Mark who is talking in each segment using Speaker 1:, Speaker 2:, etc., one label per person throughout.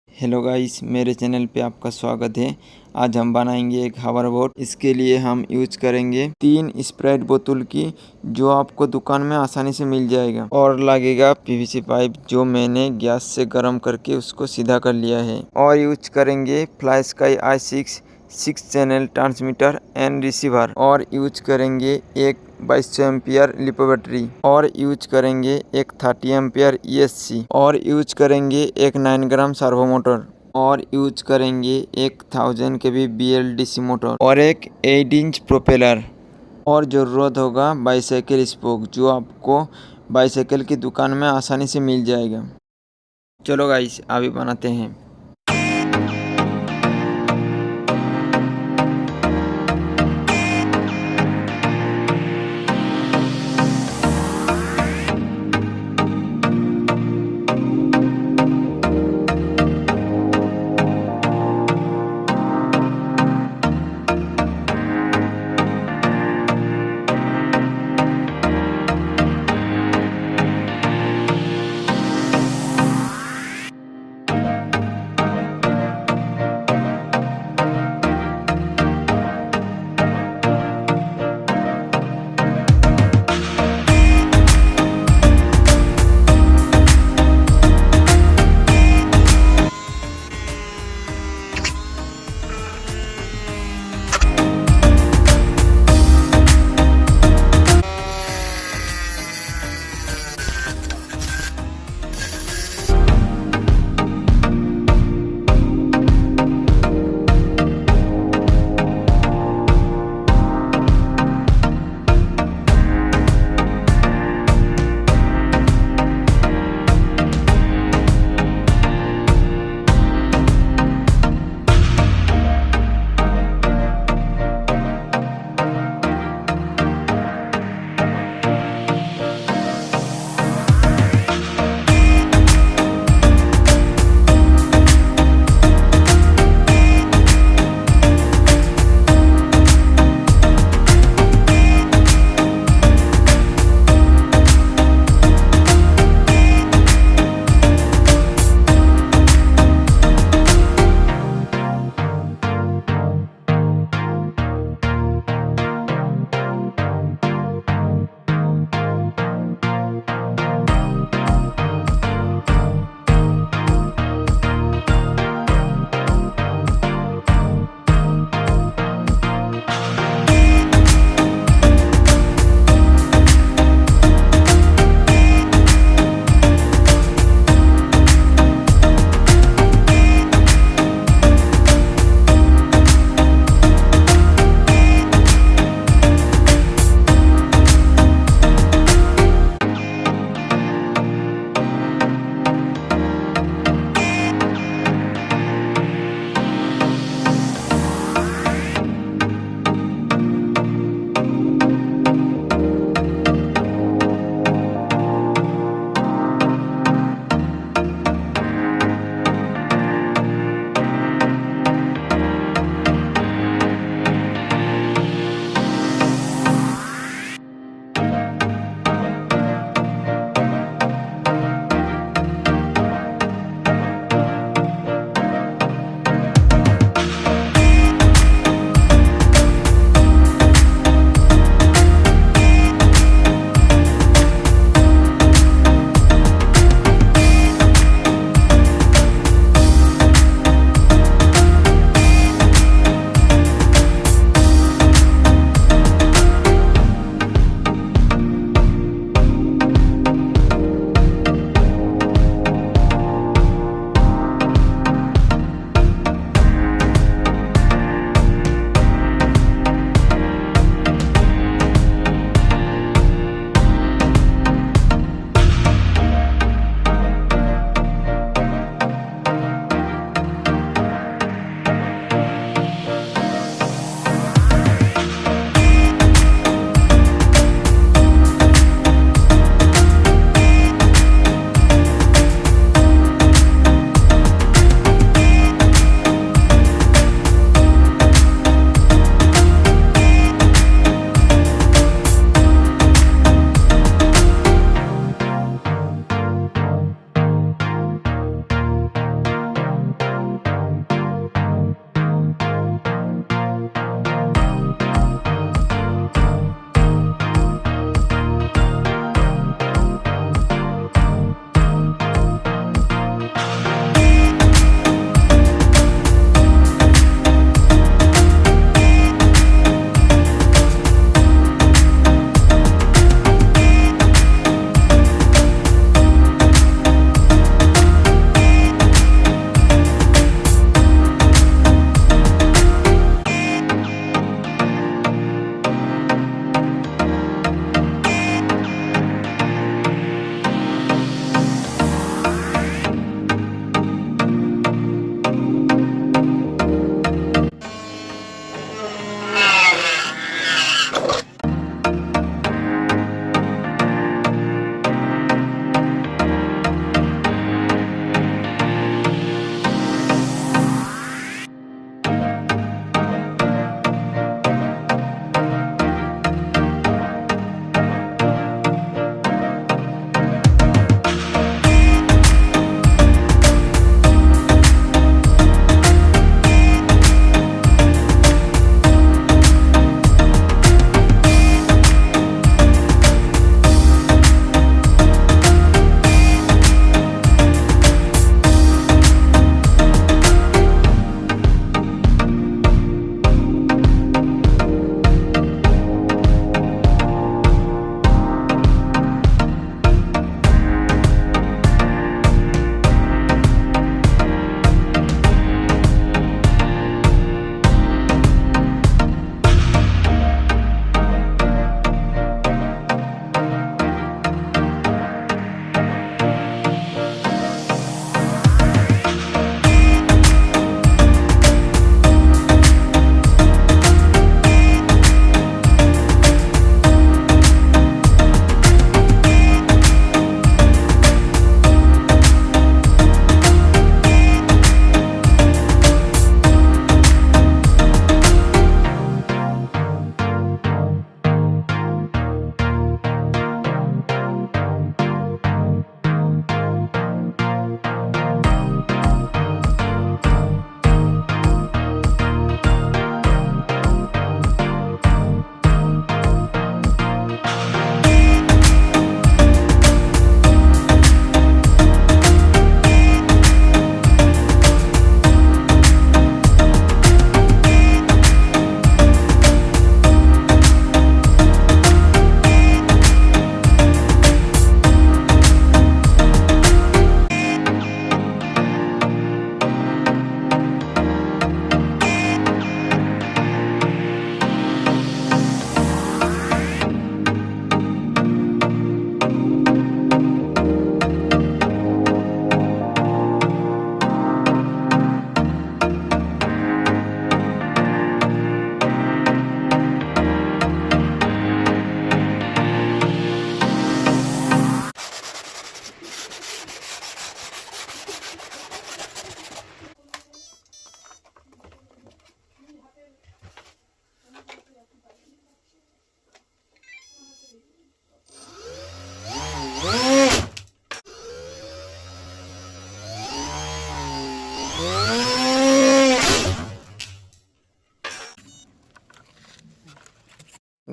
Speaker 1: Hello guys, मेरे channel पे आपका स्वागत है। आज हम बनाएंगे एक होवरबोट। इसके लिए हम यूज करेंगे 3 स्प्राइट बोतल की, जो आपको दुकान में आसानी से मिल जाएगा, और लगेगा पीवीसी पाइप, जो मैंने गैस से गर्म करके उसको सीधा कर लिया है। और यूज करेंगे fly sky i6 6 channel transmitter and receiver, और यूज करेंगे एक 2200 एम्पियर लिपो बैटरी, और यूज करेंगे एक 30 एम्पियर ESC, और यूज करेंगे एक 9 ग्राम सर्वो मोटर, और यूज करेंगे एक 1000 kV BLDC मोटर, और एक 8 इंच प्रोपेलर। और ज़रूरत होगा बाईसाइकिल स्पोक, जो आपको बाईसाइकिल की दुकान में आसानी से मिल जाएगा। चलो गाइस, अभी बनाते हैं।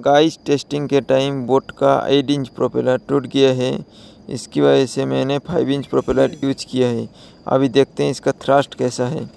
Speaker 1: गाइस टेस्टिंग के टाइम बोट का 8 इंच प्रोपेलर टूट गया है। इसकी वजह से मैंने 5 इंच प्रोपेलर यूज किया है। अभी देखते हैं इसका थ्रस्ट कैसा है।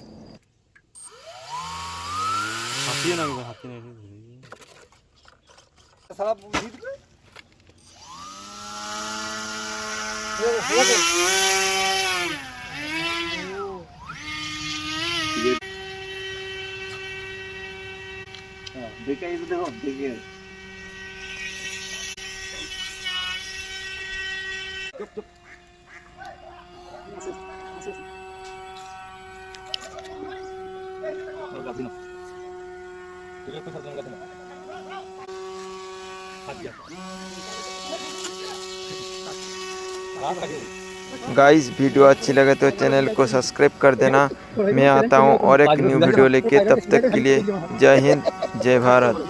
Speaker 1: गाइस वीडियो अच्छी लगे तो चैनल को सब्सक्राइब कर देना। मैं आता हूँ और एक न्यू वीडियो लेके, तब तक के लिए जय हिंद जय भारत।